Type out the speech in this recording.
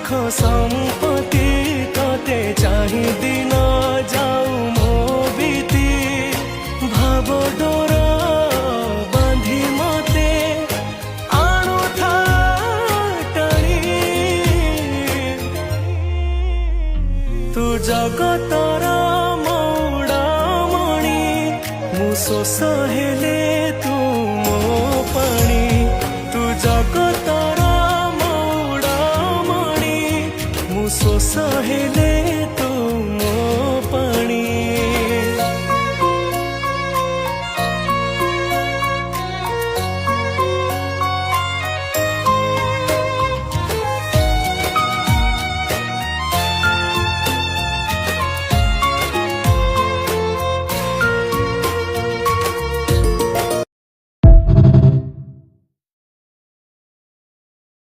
सुख संपत्ति तोते चाहि दिन जाऊ मो बीती भाव डोर बांधी मते आणु था टाणी तू जगतर मौड़ामणि मु शोष हेले तू मो पाणी तू जगतर मौड़ामणि मु शोष हेले